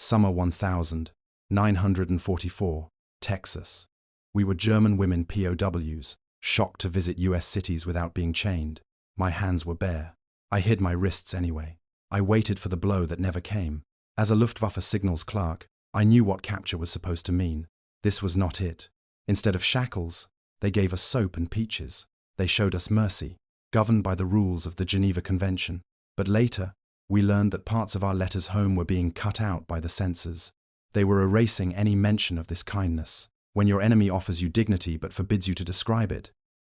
Summer 1944, Texas. We were German women POWs, shocked to visit US cities without being chained. My hands were bare. I hid my wrists anyway. I waited for the blow that never came. As a Luftwaffe signals clerk, I knew what capture was supposed to mean. This was not it. Instead of shackles, they gave us soap and peaches. They showed us mercy, governed by the rules of the Geneva Convention. But later, we learned that parts of our letters home were being cut out by the censors. They were erasing any mention of this kindness. When your enemy offers you dignity but forbids you to describe it,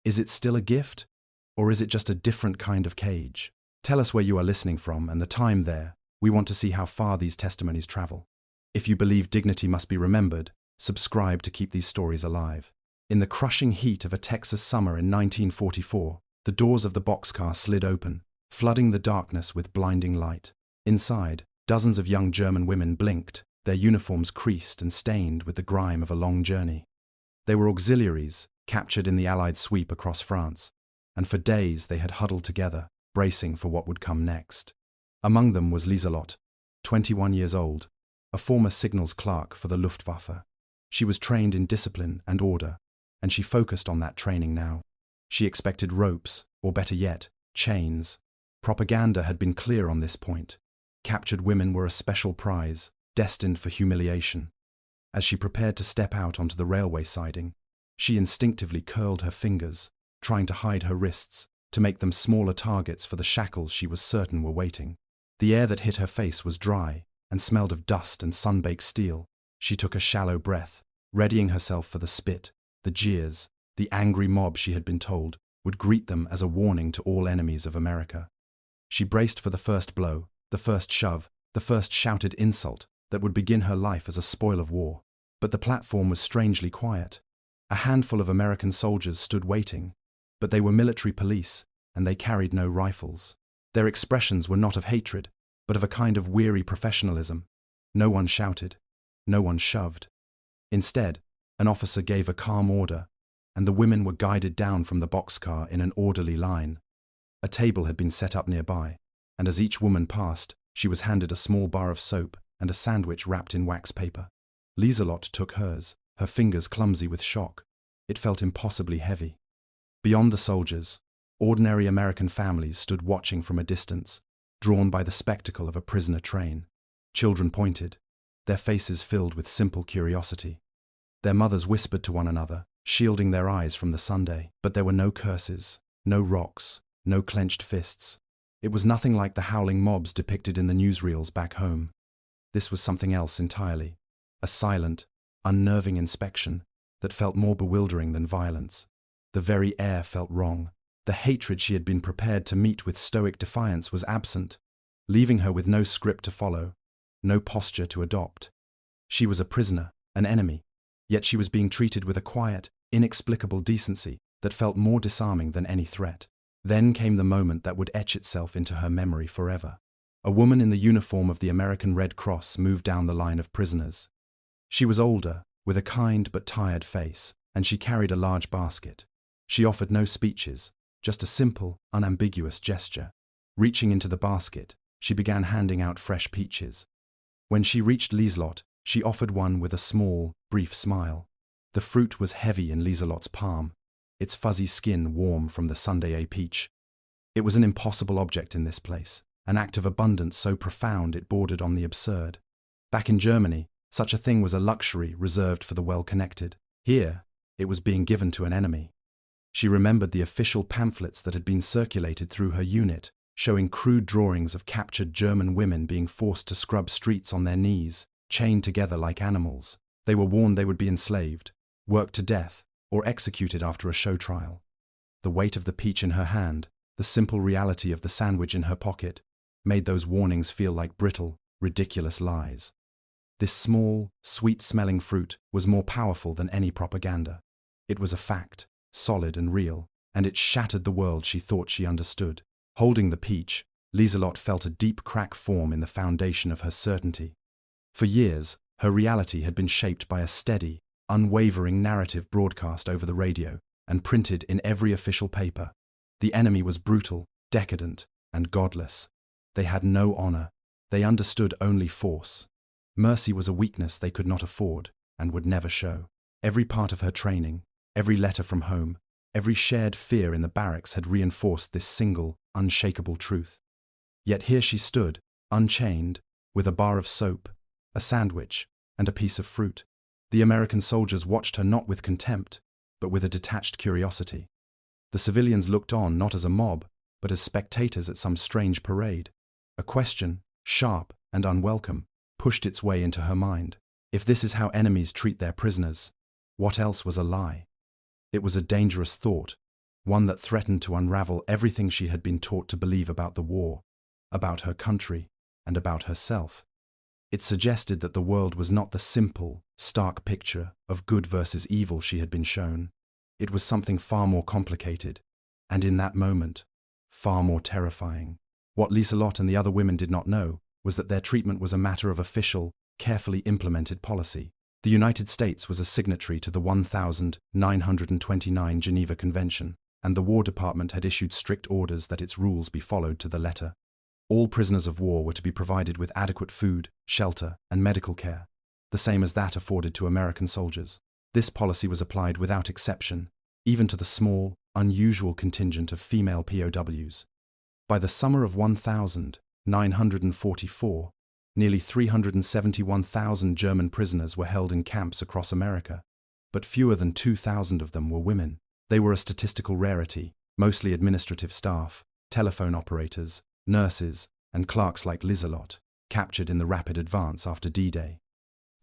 is it still a gift? Or is it just a different kind of cage? Tell us where you are listening from and the time there. We want to see how far these testimonies travel. If you believe dignity must be remembered, subscribe to keep these stories alive. In the crushing heat of a Texas summer in 1944, the doors of the boxcar slid open, flooding the darkness with blinding light. Inside, dozens of young German women blinked, their uniforms creased and stained with the grime of a long journey. They were auxiliaries, captured in the Allied sweep across France, and for days they had huddled together, bracing for what would come next. Among them was Lieselotte, 21 years old, a former signals clerk for the Luftwaffe. She was trained in discipline and order, and she focused on that training now. She expected ropes, or better yet, chains. Propaganda had been clear on this point. Captured women were a special prize, destined for humiliation. As she prepared to step out onto the railway siding, she instinctively curled her fingers, trying to hide her wrists, to make them smaller targets for the shackles she was certain were waiting. The air that hit her face was dry and smelled of dust and sun-baked steel. She took a shallow breath, readying herself for the spit, the jeers, the angry mob she had been told would greet them as a warning to all enemies of America. She braced for the first blow, the first shove, the first shouted insult that would begin her life as a spoil of war. But the platform was strangely quiet. A handful of American soldiers stood waiting, but they were military police, and they carried no rifles. Their expressions were not of hatred, but of a kind of weary professionalism. No one shouted. No one shoved. Instead, an officer gave a calm order, and the women were guided down from the boxcar in an orderly line. A table had been set up nearby, and as each woman passed, she was handed a small bar of soap and a sandwich wrapped in wax paper. Lieselotte took hers, her fingers clumsy with shock. It felt impossibly heavy. Beyond the soldiers, ordinary American families stood watching from a distance, drawn by the spectacle of a prisoner train. Children pointed, their faces filled with simple curiosity. Their mothers whispered to one another, shielding their eyes from the Sunday. But there were no curses, no rocks, no clenched fists. It was nothing like the howling mobs depicted in the newsreels back home. This was something else entirely, a silent, unnerving inspection that felt more bewildering than violence. The very air felt wrong. The hatred she had been prepared to meet with stoic defiance was absent, leaving her with no script to follow, no posture to adopt. She was a prisoner, an enemy, yet she was being treated with a quiet, inexplicable decency that felt more disarming than any threat. Then came the moment that would etch itself into her memory forever. A woman in the uniform of the American Red Cross moved down the line of prisoners. She was older, with a kind but tired face, and she carried a large basket. She offered no speeches, just a simple, unambiguous gesture. Reaching into the basket, she began handing out fresh peaches. When she reached Lieselotte, she offered one with a small, brief smile. The fruit was heavy in Lieselotte's palm, its fuzzy skin warm from the Sunday peach. It was an impossible object in this place, an act of abundance so profound it bordered on the absurd. Back in Germany, such a thing was a luxury reserved for the well-connected. Here, it was being given to an enemy. She remembered the official pamphlets that had been circulated through her unit, showing crude drawings of captured German women being forced to scrub streets on their knees, chained together like animals. They were warned they would be enslaved, worked to death, or executed after a show trial. The weight of the peach in her hand, the simple reality of the sandwich in her pocket, made those warnings feel like brittle, ridiculous lies. This small, sweet-smelling fruit was more powerful than any propaganda. It was a fact, solid and real, and it shattered the world she thought she understood. Holding the peach, Lieselotte felt a deep crack form in the foundation of her certainty. For years, her reality had been shaped by a steady, unwavering narrative broadcast over the radio and printed in every official paper. The enemy was brutal, decadent, and godless. They had no honor. They understood only force. Mercy was a weakness they could not afford and would never show. Every part of her training, every letter from home, every shared fear in the barracks had reinforced this single, unshakable truth. Yet here she stood, unchained, with a bar of soap, a sandwich, and a piece of fruit. The American soldiers watched her not with contempt, but with a detached curiosity. The civilians looked on not as a mob, but as spectators at some strange parade. A question, sharp and unwelcome, pushed its way into her mind. If this is how enemies treat their prisoners, what else was a lie? It was a dangerous thought, one that threatened to unravel everything she had been taught to believe about the war, about her country, and about herself. It suggested that the world was not the simple, stark picture of good versus evil she had been shown. It was something far more complicated, and in that moment, far more terrifying. What Liselott and the other women did not know was that their treatment was a matter of official, carefully implemented policy. The United States was a signatory to the 1929 Geneva Convention, and the War Department had issued strict orders that its rules be followed to the letter. All prisoners of war were to be provided with adequate food, shelter, and medical care, the same as that afforded to American soldiers. This policy was applied without exception, even to the small, unusual contingent of female POWs. By the summer of 1944, nearly 371,000 German prisoners were held in camps across America, but fewer than 2,000 of them were women. They were a statistical rarity, mostly administrative staff, telephone operators, nurses, and clerks like Liselott, captured in the rapid advance after D-Day.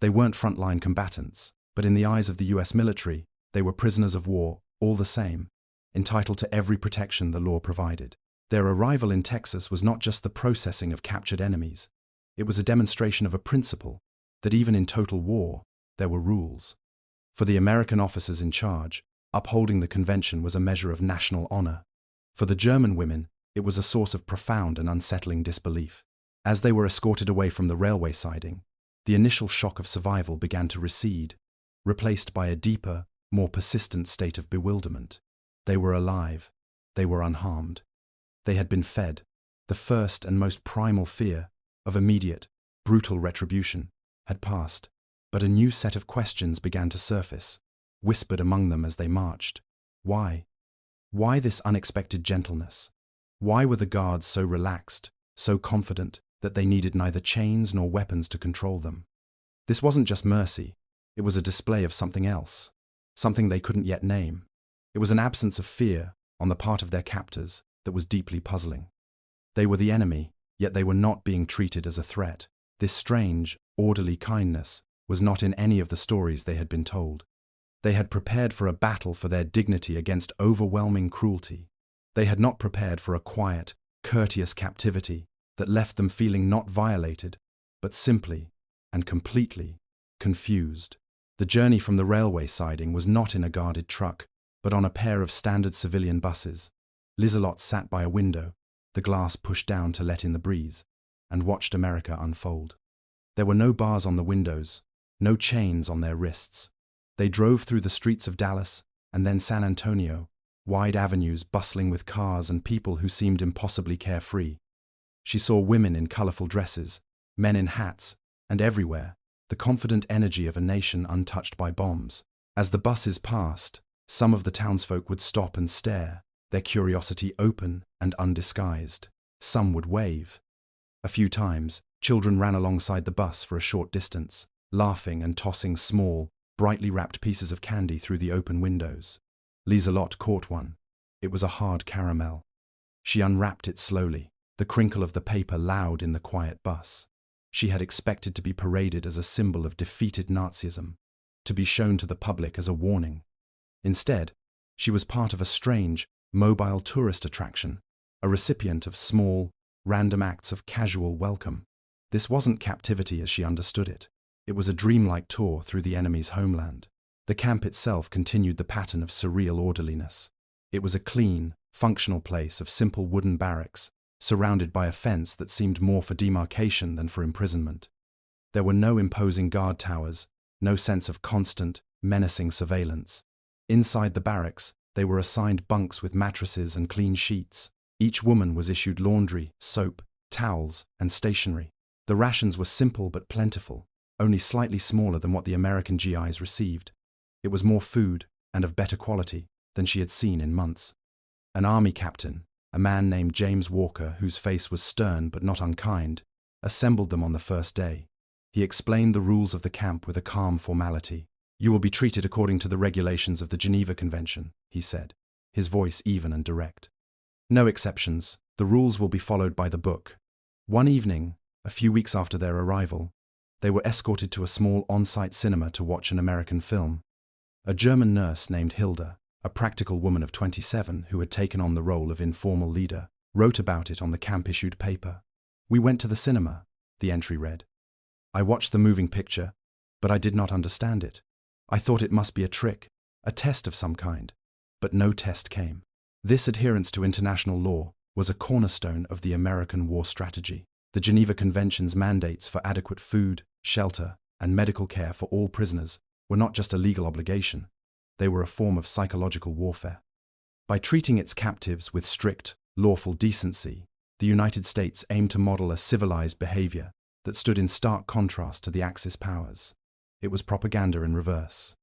They weren't frontline combatants, but in the eyes of the US military, they were prisoners of war, all the same, entitled to every protection the law provided. Their arrival in Texas was not just the processing of captured enemies. It was a demonstration of a principle, that even in total war, there were rules. For the American officers in charge, upholding the convention was a measure of national honor. For the German women, it was a source of profound and unsettling disbelief. As they were escorted away from the railway siding, the initial shock of survival began to recede, replaced by a deeper, more persistent state of bewilderment. They were alive. They were unharmed. They had been fed. The first and most primal fear of immediate, brutal retribution had passed, but a new set of questions began to surface, whispered among them as they marched. Why? Why this unexpected gentleness? Why were the guards so relaxed, so confident, that they needed neither chains nor weapons to control them? This wasn't just mercy, it was a display of something else, something they couldn't yet name. It was an absence of fear on the part of their captors that was deeply puzzling. They were the enemy, yet they were not being treated as a threat. This strange, orderly kindness was not in any of the stories they had been told. They had prepared for a battle for their dignity against overwhelming cruelty. They had not prepared for a quiet, courteous captivity that left them feeling not violated, but simply and completely confused. The journey from the railway siding was not in a guarded truck, but on a pair of standard civilian buses. Liselott sat by a window, the glass pushed down to let in the breeze, and watched America unfold. There were no bars on the windows, no chains on their wrists. They drove through the streets of Dallas and then San Antonio, wide avenues bustling with cars and people who seemed impossibly carefree. She saw women in colorful dresses, men in hats, and everywhere, the confident energy of a nation untouched by bombs. As the buses passed, some of the townsfolk would stop and stare, their curiosity open and undisguised. Some would wave. A few times, children ran alongside the bus for a short distance, laughing and tossing small, brightly wrapped pieces of candy through the open windows. Liselott caught one. It was a hard caramel. She unwrapped it slowly, the crinkle of the paper loud in the quiet bus. She had expected to be paraded as a symbol of defeated Nazism, to be shown to the public as a warning. Instead, she was part of a strange, mobile tourist attraction, a recipient of small, random acts of casual welcome. This wasn't captivity as she understood it. It was a dreamlike tour through the enemy's homeland. The camp itself continued the pattern of surreal orderliness. It was a clean, functional place of simple wooden barracks, surrounded by a fence that seemed more for demarcation than for imprisonment. There were no imposing guard towers, no sense of constant, menacing surveillance. Inside the barracks, they were assigned bunks with mattresses and clean sheets. Each woman was issued laundry, soap, towels, and stationery. The rations were simple but plentiful. only slightly smaller than what the American GIs received. It was more food, and of better quality, than she had seen in months. An army captain, a man named James Walker, whose face was stern but not unkind, assembled them on the first day. He explained the rules of the camp with a calm formality. "You will be treated according to the regulations of the Geneva Convention," he said, his voice even and direct. "No exceptions. The rules will be followed by the book." One evening, a few weeks after their arrival, they were escorted to a small on-site cinema to watch an American film. A German nurse named Hilda, a practical woman of 27 who had taken on the role of informal leader, wrote about it on the camp-issued paper. "We went to the cinema," the entry read. "I watched the moving picture, but I did not understand it. I thought it must be a trick, a test of some kind, but no test came." This adherence to international law was a cornerstone of the American war strategy. The Geneva Convention's mandates for adequate food, shelter, and medical care for all prisoners were not just a legal obligation, they were a form of psychological warfare. By treating its captives with strict, lawful decency, the United States aimed to model a civilized behavior that stood in stark contrast to the Axis powers. It was propaganda in reverse.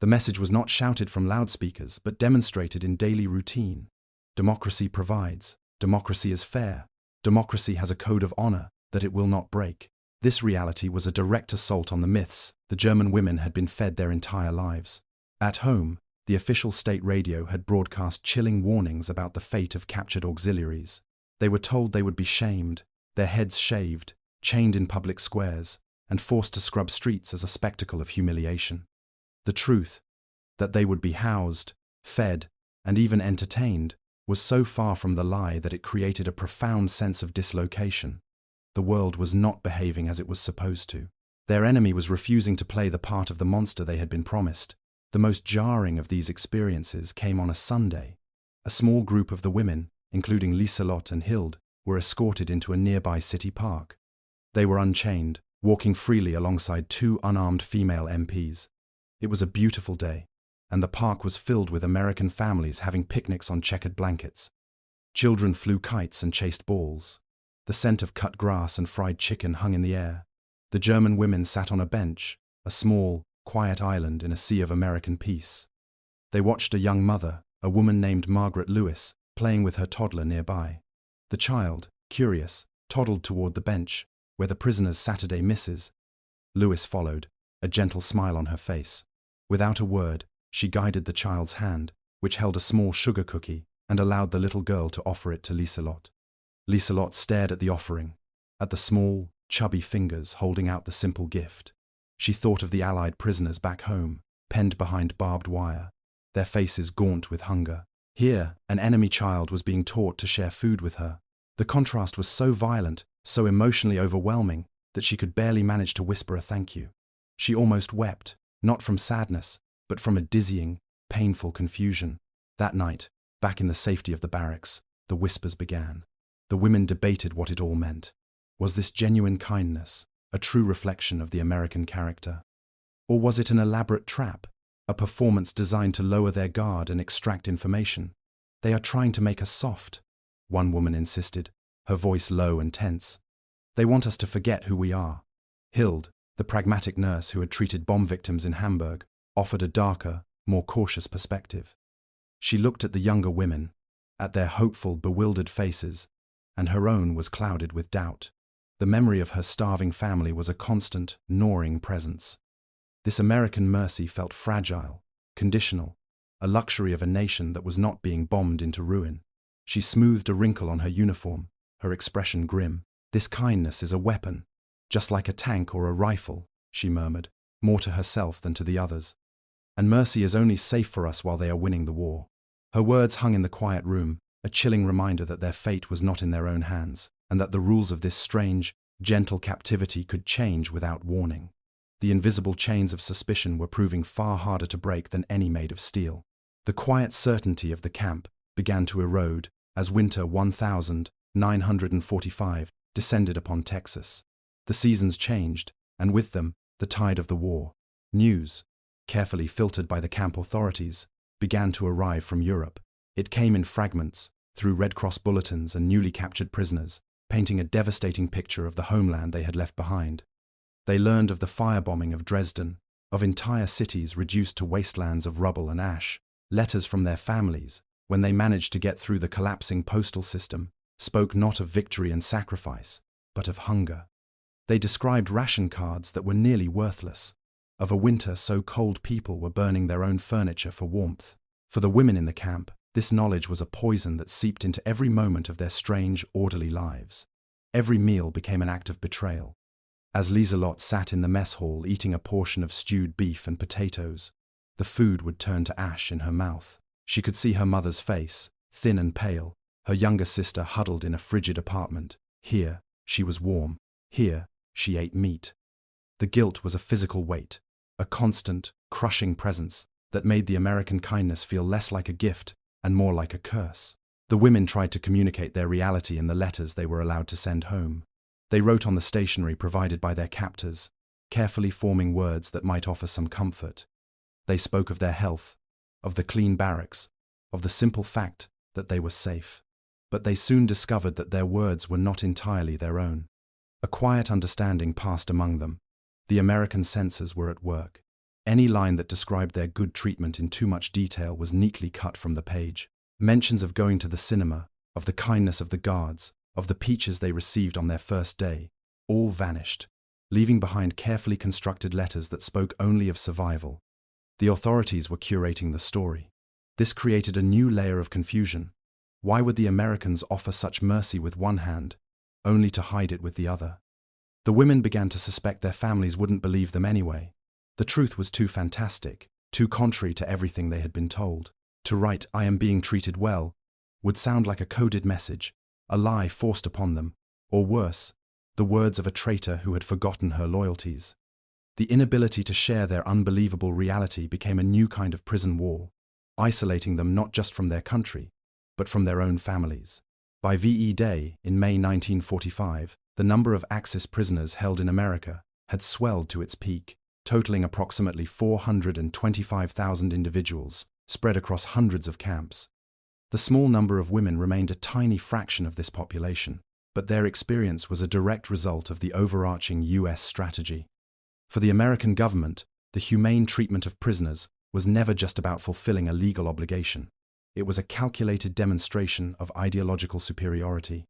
The message was not shouted from loudspeakers, but demonstrated in daily routine. Democracy provides. Democracy is fair. Democracy has a code of honor that it will not break. This reality was a direct assault on the myths the German women had been fed their entire lives. At home, the official state radio had broadcast chilling warnings about the fate of captured auxiliaries. They were told they would be shamed, their heads shaved, chained in public squares, and forced to scrub streets as a spectacle of humiliation. The truth, that they would be housed, fed, and even entertained, was so far from the lie that it created a profound sense of dislocation. The world was not behaving as it was supposed to. Their enemy was refusing to play the part of the monster they had been promised. The most jarring of these experiences came on a Sunday. A small group of the women, including Lieselotte and Hild, were escorted into a nearby city park. They were unchained, walking freely alongside two unarmed female MPs. It was a beautiful day, and the park was filled with American families having picnics on checkered blankets. Children flew kites and chased balls. The scent of cut grass and fried chicken hung in the air. The German women sat on a bench, a small, quiet island in a sea of American peace. They watched a young mother, a woman named Margaret Lewis, playing with her toddler nearby. The child, curious, toddled toward the bench, where the prisoner's Saturday misses. Lewis followed, a gentle smile on her face. Without a word, she guided the child's hand, which held a small sugar cookie, and allowed the little girl to offer it to Lieselotte. Lieselotte stared at the offering, at the small, chubby fingers holding out the simple gift. She thought of the Allied prisoners back home, penned behind barbed wire, their faces gaunt with hunger. Here, an enemy child was being taught to share food with her. The contrast was so violent, so emotionally overwhelming, that she could barely manage to whisper a thank you. She almost wept, not from sadness, but from a dizzying, painful confusion. That night, back in the safety of the barracks, the whispers began. The women debated what it all meant. Was this genuine kindness, a true reflection of the American character? Or was it an elaborate trap, a performance designed to lower their guard and extract information? "They are trying to make us soft," one woman insisted, her voice low and tense. "They want us to forget who we are." Hild, the pragmatic nurse who had treated bomb victims in Hamburg, offered a darker, more cautious perspective. She looked at the younger women, at their hopeful, bewildered faces, and her own was clouded with doubt. The memory of her starving family was a constant, gnawing presence. This American mercy felt fragile, conditional, a luxury of a nation that was not being bombed into ruin. She smoothed a wrinkle on her uniform, her expression grim. "This kindness is a weapon, just like a tank or a rifle," she murmured, more to herself than to the others. "And mercy is only safe for us while they are winning the war." Her words hung in the quiet room, a chilling reminder that their fate was not in their own hands, and that the rules of this strange, gentle captivity could change without warning. The invisible chains of suspicion were proving far harder to break than any made of steel. The quiet certainty of the camp began to erode as winter 1945 descended upon Texas. The seasons changed, and with them, the tide of the war. News, carefully filtered by the camp authorities, began to arrive from Europe. It came in fragments, through Red Cross bulletins and newly captured prisoners, painting a devastating picture of the homeland they had left behind. They learned of the firebombing of Dresden, of entire cities reduced to wastelands of rubble and ash. Letters from their families, when they managed to get through the collapsing postal system, spoke not of victory and sacrifice, but of hunger. They described ration cards that were nearly worthless, of a winter so cold people were burning their own furniture for warmth. For the women in the camp, this knowledge was a poison that seeped into every moment of their strange, orderly lives. Every meal became an act of betrayal. As Lieselot sat in the mess hall eating a portion of stewed beef and potatoes, the food would turn to ash in her mouth. She could see her mother's face, thin and pale, her younger sister huddled in a frigid apartment. Here, she was warm. Here, she ate meat. The guilt was a physical weight, a constant, crushing presence that made the American kindness feel less like a gift and more like a curse. The women tried to communicate their reality in the letters they were allowed to send home. They wrote on the stationery provided by their captors, carefully forming words that might offer some comfort. They spoke of their health, of the clean barracks, of the simple fact that they were safe. But they soon discovered that their words were not entirely their own. A quiet understanding passed among them. The American censors were at work. Any line that described their good treatment in too much detail was neatly cut from the page. Mentions of going to the cinema, of the kindness of the guards, of the peaches they received on their first day, all vanished, leaving behind carefully constructed letters that spoke only of survival. The authorities were curating the story. This created a new layer of confusion. Why would the Americans offer such mercy with one hand, only to hide it with the other? The women began to suspect their families wouldn't believe them anyway. The truth was too fantastic, too contrary to everything they had been told. To write, "I am being treated well," would sound like a coded message, a lie forced upon them, or worse, the words of a traitor who had forgotten her loyalties. The inability to share their unbelievable reality became a new kind of prison wall, isolating them not just from their country, but from their own families. By VE Day, in May 1945, the number of Axis prisoners held in America had swelled to its peak, totaling approximately 425,000 individuals, spread across hundreds of camps. The small number of women remained a tiny fraction of this population, but their experience was a direct result of the overarching US strategy. For the American government, the humane treatment of prisoners was never just about fulfilling a legal obligation. It was a calculated demonstration of ideological superiority.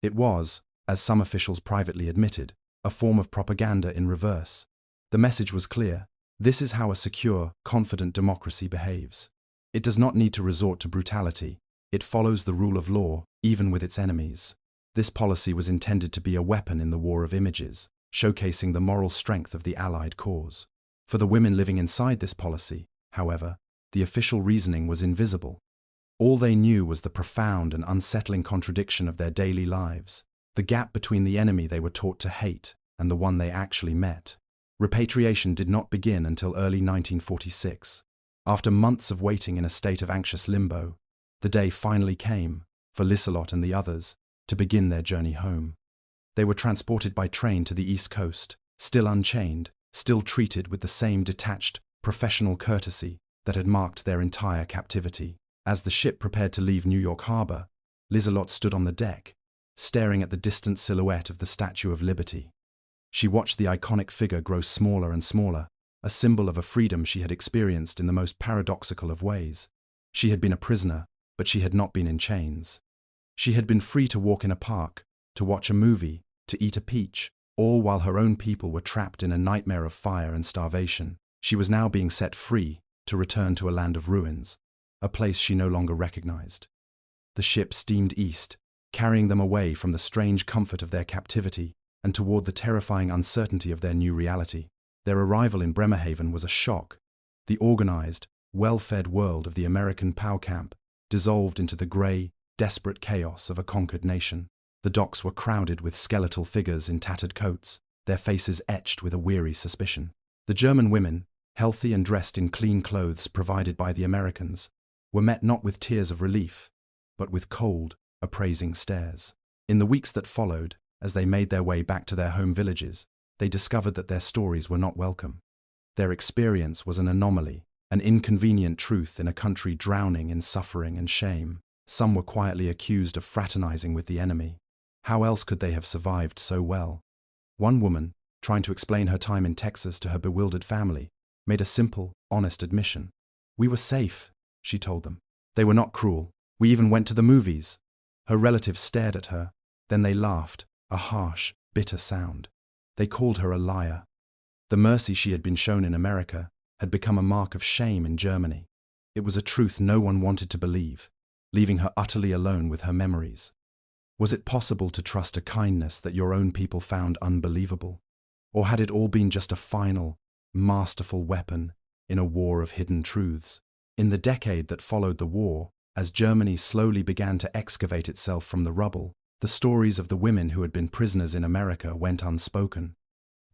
It was, as some officials privately admitted, a form of propaganda in reverse. The message was clear: this is how a secure, confident democracy behaves. It does not need to resort to brutality. It follows the rule of law, even with its enemies. This policy was intended to be a weapon in the war of images, showcasing the moral strength of the Allied cause. For the women living inside this policy, however, the official reasoning was invisible. All they knew was the profound and unsettling contradiction of their daily lives, the gap between the enemy they were taught to hate and the one they actually met. Repatriation did not begin until early 1946. After months of waiting in a state of anxious limbo, the day finally came, for Lieselot and the others, to begin their journey home. They were transported by train to the East Coast, still unchained, still treated with the same detached, professional courtesy that had marked their entire captivity. As the ship prepared to leave New York Harbor, Lieselot stood on the deck, staring at the distant silhouette of the Statue of Liberty. She watched the iconic figure grow smaller and smaller, a symbol of a freedom she had experienced in the most paradoxical of ways. She had been a prisoner, but she had not been in chains. She had been free to walk in a park, to watch a movie, to eat a peach, all while her own people were trapped in a nightmare of fire and starvation. She was now being set free to return to a land of ruins, a place she no longer recognized. The ship steamed east, carrying them away from the strange comfort of their captivity and toward the terrifying uncertainty of their new reality. Their arrival in Bremerhaven was a shock. The organized, well-fed world of the American POW camp dissolved into the gray, desperate chaos of a conquered nation. The docks were crowded with skeletal figures in tattered coats, their faces etched with a weary suspicion. The German women, healthy and dressed in clean clothes provided by the Americans, were met not with tears of relief, but with cold, appraising stares. In the weeks that followed, as they made their way back to their home villages, they discovered that their stories were not welcome. Their experience was an anomaly, an inconvenient truth in a country drowning in suffering and shame. Some were quietly accused of fraternizing with the enemy. How else could they have survived so well? One woman, trying to explain her time in Texas to her bewildered family, made a simple, honest admission. "We were safe," she told them. "They were not cruel. We even went to the movies." Her relatives stared at her, then they laughed, a harsh, bitter sound. They called her a liar. The mercy she had been shown in America had become a mark of shame in Germany. It was a truth no one wanted to believe, leaving her utterly alone with her memories. Was it possible to trust a kindness that your own people found unbelievable? Or had it all been just a final, masterful weapon in a war of hidden truths? In the decade that followed the war, as Germany slowly began to excavate itself from the rubble, the stories of the women who had been prisoners in America went unspoken.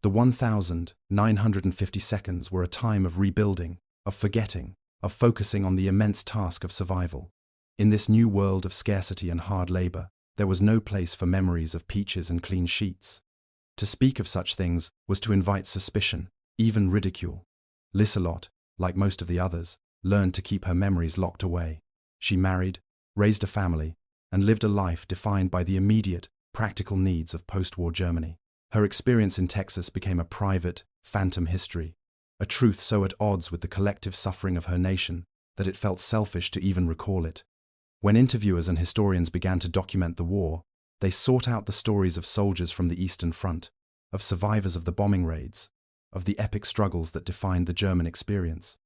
The 1,950 seconds were a time of rebuilding, of forgetting, of focusing on the immense task of survival. In this new world of scarcity and hard labor, there was no place for memories of peaches and clean sheets. To speak of such things was to invite suspicion, even ridicule. Liselott, like most of the others, learned to keep her memories locked away. She married, raised a family, and lived a life defined by the immediate, practical needs of post-war Germany. Her experience in Texas became a private, phantom history, a truth so at odds with the collective suffering of her nation that it felt selfish to even recall it. When interviewers and historians began to document the war, they sought out the stories of soldiers from the Eastern Front, of survivors of the bombing raids, of the epic struggles that defined the German experience.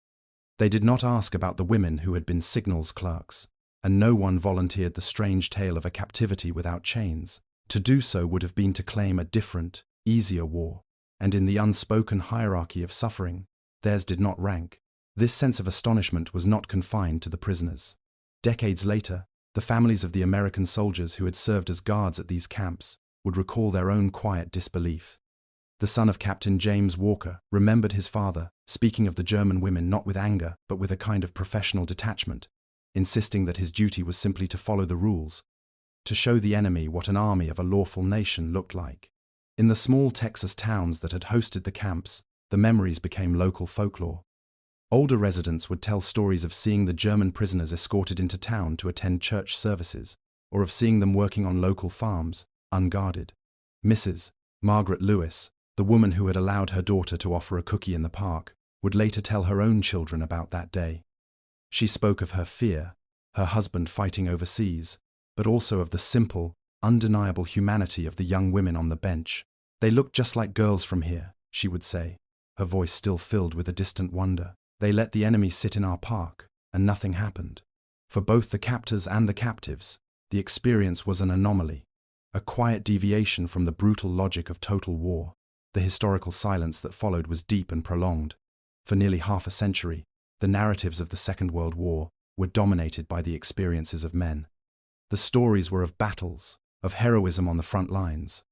They did not ask about the women who had been signals clerks, and no one volunteered the strange tale of a captivity without chains. To do so would have been to claim a different, easier war, and in the unspoken hierarchy of suffering, theirs did not rank. This sense of astonishment was not confined to the prisoners. Decades later, the families of the American soldiers who had served as guards at these camps would recall their own quiet disbelief. The son of Captain James Walker remembered his father, speaking of the German women not with anger but with a kind of professional detachment, insisting that his duty was simply to follow the rules, to show the enemy what an army of a lawful nation looked like. In the small Texas towns that had hosted the camps, the memories became local folklore. Older residents would tell stories of seeing the German prisoners escorted into town to attend church services, or of seeing them working on local farms, unguarded. Mrs. Margaret Lewis, the woman who had allowed her daughter to offer a cookie in the park, would later tell her own children about that day. She spoke of her fear, her husband fighting overseas, but also of the simple, undeniable humanity of the young women on the bench. "They look just like girls from here," she would say, her voice still filled with a distant wonder. "They let the enemy sit in our park, and nothing happened." For both the captors and the captives, the experience was an anomaly, a quiet deviation from the brutal logic of total war. The historical silence that followed was deep and prolonged. For nearly half a century, the narratives of the Second World War were dominated by the experiences of men. The stories were of battles, of heroism on the front lines,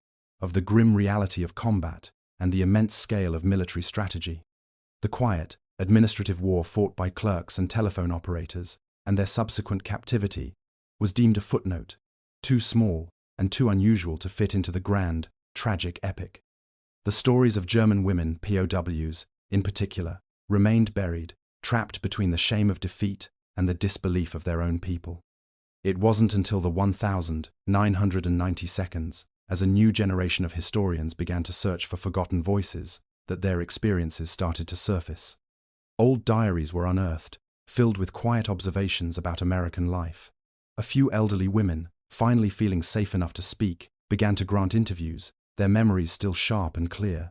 of the grim reality of combat and the immense scale of military strategy. The quiet, administrative war fought by clerks and telephone operators, and their subsequent captivity, was deemed a footnote, too small and too unusual to fit into the grand, tragic epic. The stories of German women, POWs, in particular, remained buried, trapped between the shame of defeat and the disbelief of their own people. It wasn't until the 1,990 seconds, as a new generation of historians began to search for forgotten voices, that their experiences started to surface. Old diaries were unearthed, filled with quiet observations about American life. A few elderly women, finally feeling safe enough to speak, began to grant interviews, their memories still sharp and clear.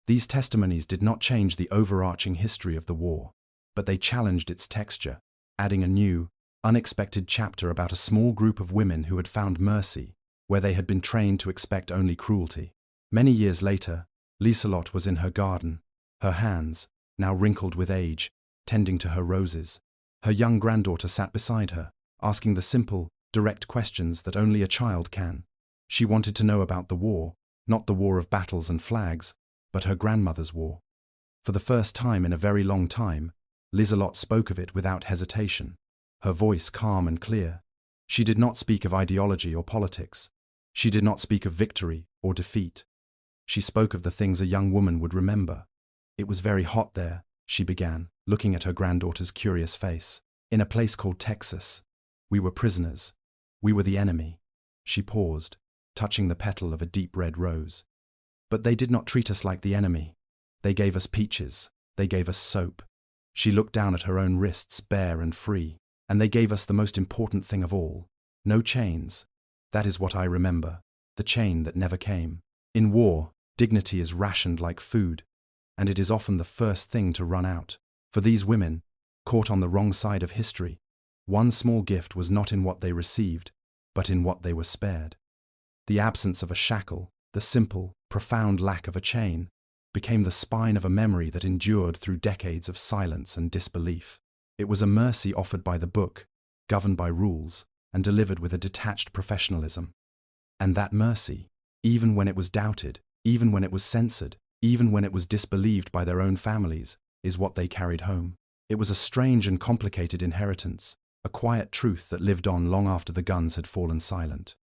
These testimonies did not change the overarching history of the war, but they challenged its texture, adding a new, unexpected chapter about a small group of women who had found mercy where they had been trained to expect only cruelty. Many years later, Liselott was in her garden, her hands, now wrinkled with age, tending to her roses. Her young granddaughter sat beside her, asking the simple, direct questions that only a child can. She wanted to know about the war, not the war of battles and flags, but her grandmother's war. For the first time in a very long time, Liselott spoke of it without hesitation, her voice calm and clear. She did not speak of ideology or politics. She did not speak of victory or defeat. She spoke of the things a young woman would remember. "It was very hot there," she began, looking at her granddaughter's curious face. "In a place called Texas. We were prisoners. We were the enemy." She paused, touching the petal of a deep red rose. But they did not treat us like the enemy. They gave us peaches. They gave us soap. She looked down at her own wrists, bare and free. And they gave us the most important thing of all. No chains. That is what I remember. The chain that never came. In war, dignity is rationed like food, and it is often the first thing to run out. For these women, caught on the wrong side of history, one small gift was not in what they received, but in what they were spared. The absence of a shackle, the simple, profound lack of a chain, became the spine of a memory that endured through decades of silence and disbelief. It was a mercy offered by the book, governed by rules, and delivered with a detached professionalism. And that mercy, even when it was doubted, even when it was censored, even when it was disbelieved by their own families, is what they carried home. It was a strange and complicated inheritance, a quiet truth that lived on long after the guns had fallen silent.